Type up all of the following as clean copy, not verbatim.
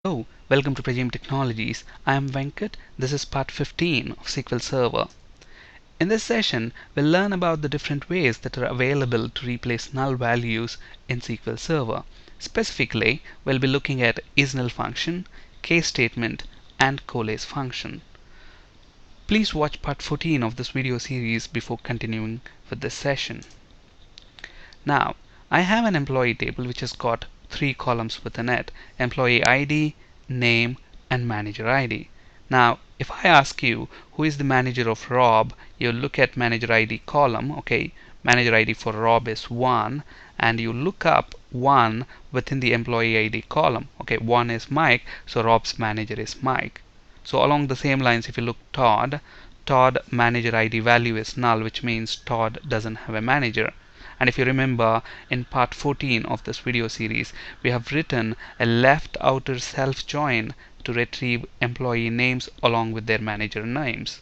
Hello, welcome to Prajim Technologies. I am Venkat. This is part 15 of SQL Server. In this session, we'll learn about the different ways that are available to replace null values in SQL Server. Specifically, we'll be looking at isNull function, case statement, and coalesce function. Please watch part 14 of this video series before continuing with this session. Now, I have an employee table which has got 3 columns within it: employee ID, name, and manager ID. Now, if I ask you who is the manager of Rob, you look at manager ID column. Okay, manager ID for Rob is 1, and you look up 1 within the employee ID column. Okay, 1 is Mike, so Rob's manager is Mike. So along the same lines, if you look Todd manager ID value is null, which means Todd doesn't have a manager. And if you remember, in part 14 of this video series, we have written a left outer self join to retrieve employee names along with their manager names.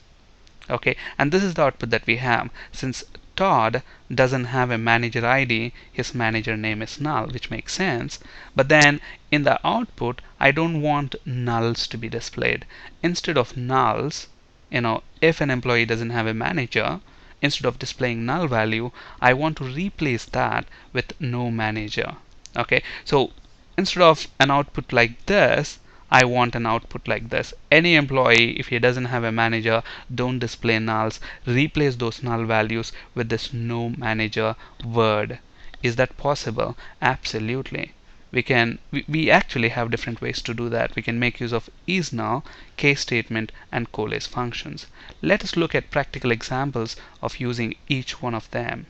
Okay, and this is the output that we have. Since Todd doesn't have a manager ID, his manager name is null, which makes sense. But then in the output, I don't want nulls to be displayed. Instead of nulls, if an employee doesn't have a manager, instead of displaying null value, I want to replace that with no manager. Okay, so instead of an output like this, I want an output like this. Any employee, if he doesn't have a manager, don't display nulls. Replace those null values with this no manager word. Is that possible? Absolutely. We actually have different ways to do that. We can make use of isNull, case statement, and coalesce functions. Let us look at practical examples of using each one of them.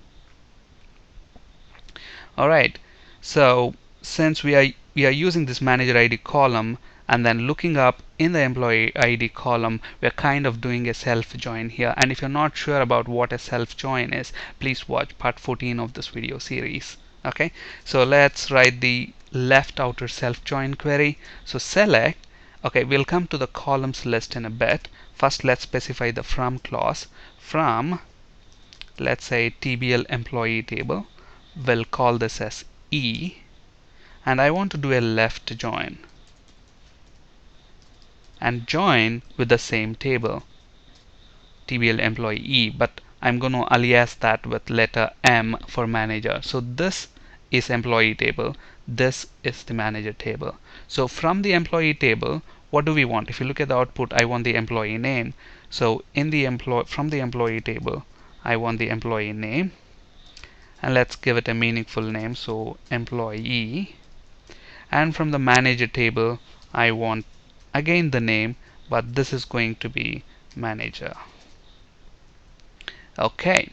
Alright, so since we are using this manager ID column and then looking up in the employee ID column, we're kind of doing a self join here. And if you're not sure about what a self join is, please watch part 14 of this video series. Okay, so let's write the left outer self join query. So select, okay, we'll come to the columns list in a bit. First, let's specify the from clause. From, let's say, TBL employee table. We'll call this as E, and I want to do a left join and join with the same table, TBL employee E, but I'm going to alias that with letter M for manager. So this is employee table, this is the manager table. So from the employee table, what do we want? If you look at the output, I want the employee name. So in the from the employee table, I want the employee name, and let's give it a meaningful name, so employee. And from the manager table, I want again the name, but this is going to be manager. Okay,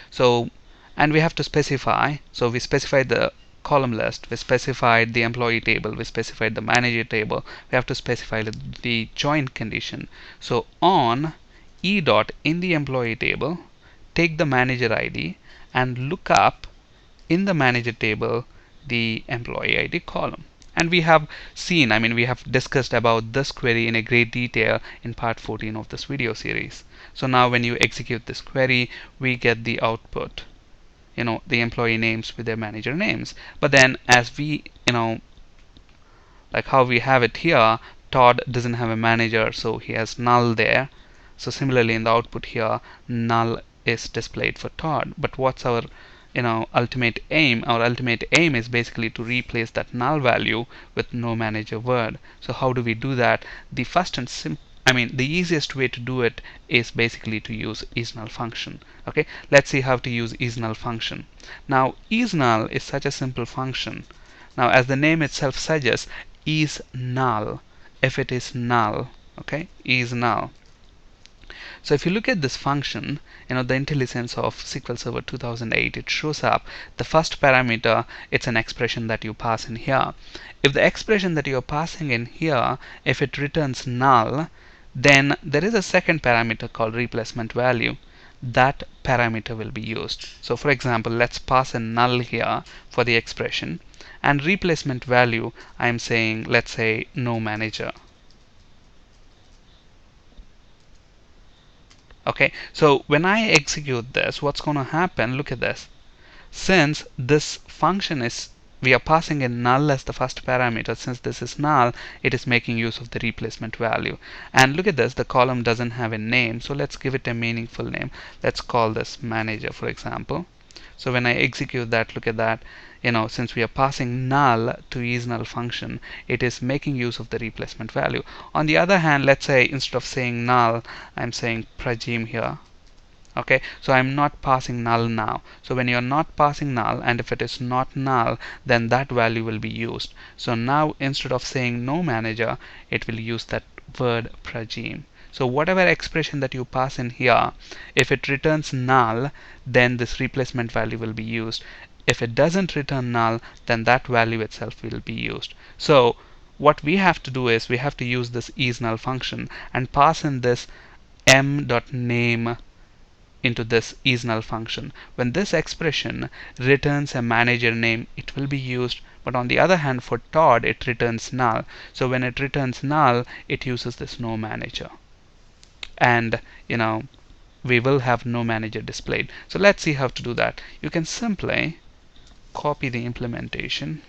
so and we have to specify. So we specified the column list, we specified the employee table, we specified the manager table. We have to specify the join condition. So on E dot in the employee table, take the manager ID and look up in the manager table the employee ID column. And we have seen, we have discussed about this query in a great detail in part 14 of this video series. So now when you execute this query, we get the output, the employee names with their manager names. But then as we, like how we have it here, Todd doesn't have a manager, so he has null there. So similarly in the output here, null is displayed for Todd. But what's our ultimate aim? Our ultimate aim is basically to replace that null value with no manager word. So how do we do that? The first and the easiest way to do it is basically to use isNull function. Okay, let's see how to use isNull function. Now isNull is such a simple function. Now as the name itself suggests, is null if it is null. Okay, is null. So if you look at this function, the IntelliSense of SQL Server 2008, it shows up the first parameter. It's an expression that you pass in here. If the expression that you're passing in here, if it returns null, then there is a second parameter called replacement value. That parameter will be used. So for example, let's pass a null here for the expression, and replacement value, I'm saying, let's say, no manager. Okay, so when I execute this, what's going to happen? Look at this. Since this function is we are passing in null as the first parameter. Since this is null, it is making use of the replacement value. And look at this, the column doesn't have a name, so let's give it a meaningful name. Let's call this manager, for example. So when I execute that, look at that, since we are passing null to isNull function, it is making use of the replacement value. On the other hand, let's say instead of saying null, I'm saying prajim here. Okay, so I'm not passing null now. So when you're not passing null, and if it is not null, then that value will be used. So now instead of saying no manager, it will use that word prajim. So whatever expression that you pass in here, if it returns null, then this replacement value will be used. If it doesn't return null, then that value itself will be used. So what we have to do is we have to use this isNull function and pass in this m.name into this isNull function. When this expression returns a manager name, it will be used. But on the other hand, for Todd, it returns null. So when it returns null, it uses this no manager. And we will have no manager displayed. So let's see how to do that. You can simply copy the implementation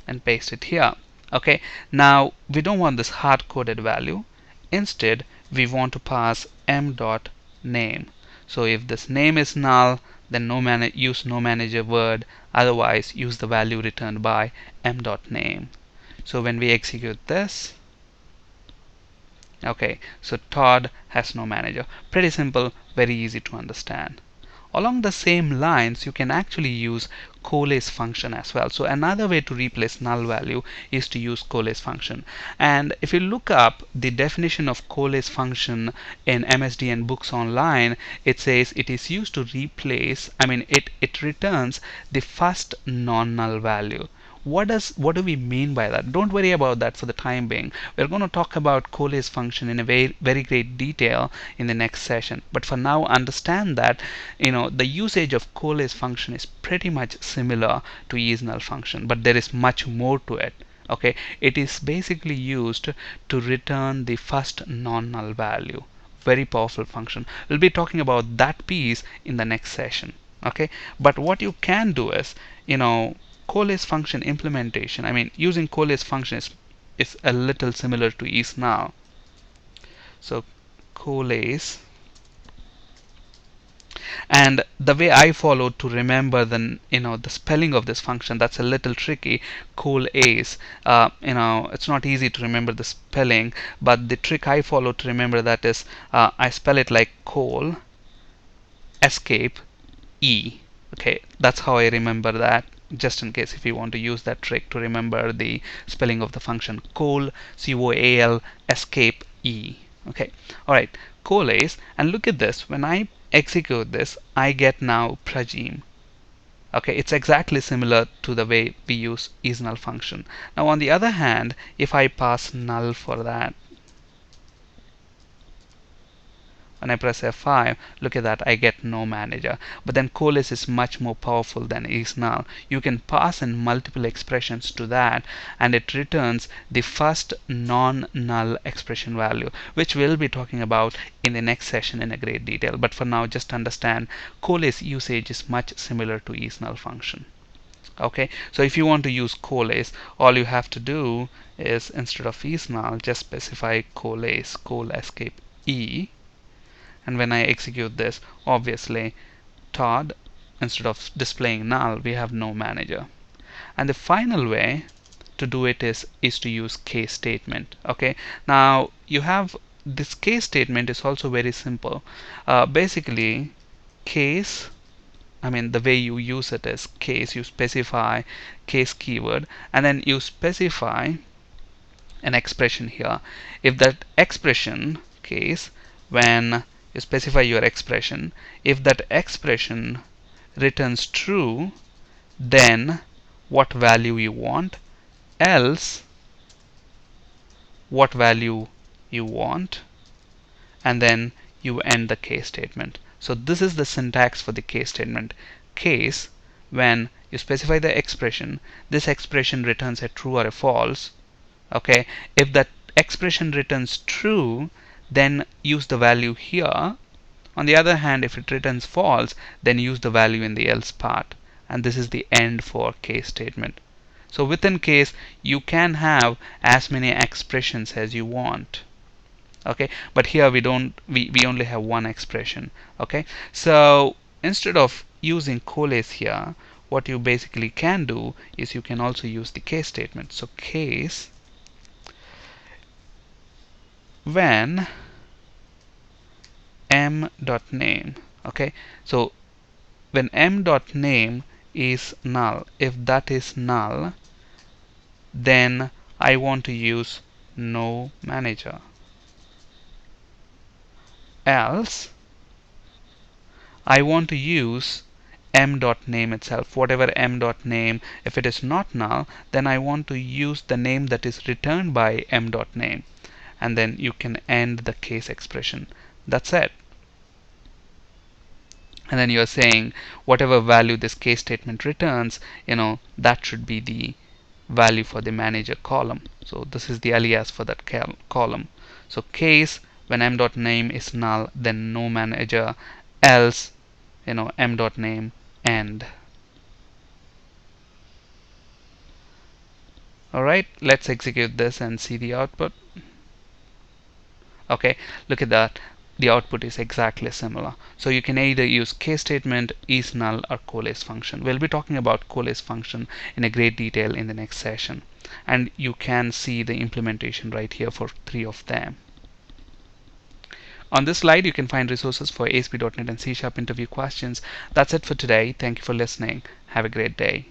and paste it here. Okay, now we don't want this hard-coded value. Instead, we want to pass m.name. So if this name is null, then use no manager word. Otherwise, use the value returned by m.name. So when we execute this, okay, so Todd has no manager. Pretty simple, very easy to understand. Along the same lines, you can actually use coalesce function as well. So another way to replace null value is to use coalesce function. And if you look up the definition of coalesce function in MSDN books online, it says it is used to replace, it returns the first non-null value. What do we mean by that? Don't worry about that for the time being. We're going to talk about coalesce function in a very great detail in the next session. But for now, understand that the usage of coalesce function is pretty much similar to isNull function, but there is much more to it. Okay, it is basically used to return the first non-null value. Very powerful function. We'll be talking about that piece in the next session. Okay, but what you can do is coalesce function implementation, using coalesce function is a little similar to isNull. So coalesce, and the way I follow to remember the spelling of this function, that's a little tricky. Coalesce, it's not easy to remember the spelling, but the trick I follow to remember that is I spell it like coal escape e. Okay, that's how I remember that, just in case if you want to use that trick to remember the spelling of the function. Coal, C-O-A-L, escape E. Okay, alright, coalesce, and look at this. When I execute this, I get now prajim. Okay, it's exactly similar to the way we use isNull function. Now on the other hand, if I pass null for that, when I press F5, look at that, I get no manager. But then coalesce is much more powerful than isNull. You can pass in multiple expressions to that, and it returns the first non-null expression value, which we'll be talking about in the next session in a great detail. But for now, just understand coalesce usage is much similar to isNull function. Okay, so if you want to use coalesce, all you have to do is instead of isNull, just specify coalesce, coal escape E. And when I execute this, obviously Todd, instead of displaying null, we have no manager. And the final way to do it is to use case statement. Okay, now you have this case statement is also very simple. Basically case, the way you use it is case, you specify case keyword, and then you specify an expression here. If that expression case, when you specify your expression, if that expression returns true, then what value you want, else what value you want, and then you end the case statement. So this is the syntax for the case statement. Case, when you specify the expression, this expression returns a true or a false. Okay, if that expression returns true, then use the value here. On the other hand, if it returns false, then use the value in the else part. and this is the end for case statement. So within case you can have as many expressions as you want. Okay, but here we only have one expression. Okay, so instead of using coalesce here, what you basically can do is you can also use the case statement. So case when m.name. Okay, so when m.name is null, if that is null, then I want to use no manager. Else I want to use m.name itself, whatever m.name. If it is not null, then I want to use the name that is returned by m.name, and then you can end the case expression. That's it. And then you're saying whatever value this case statement returns, that should be the value for the manager column. So this is the alias for that column. So case when m.name is null, then no manager, else m.name end. Alright, let's execute this and see the output. Okay, look at that. The output is exactly similar. So you can either use case statement, is null, or coalesce function. We'll be talking about coalesce function in a great detail in the next session. And you can see the implementation right here for 3 of them. On this slide, you can find resources for ASP.NET and C# interview questions. That's it for today. Thank you for listening. Have a great day.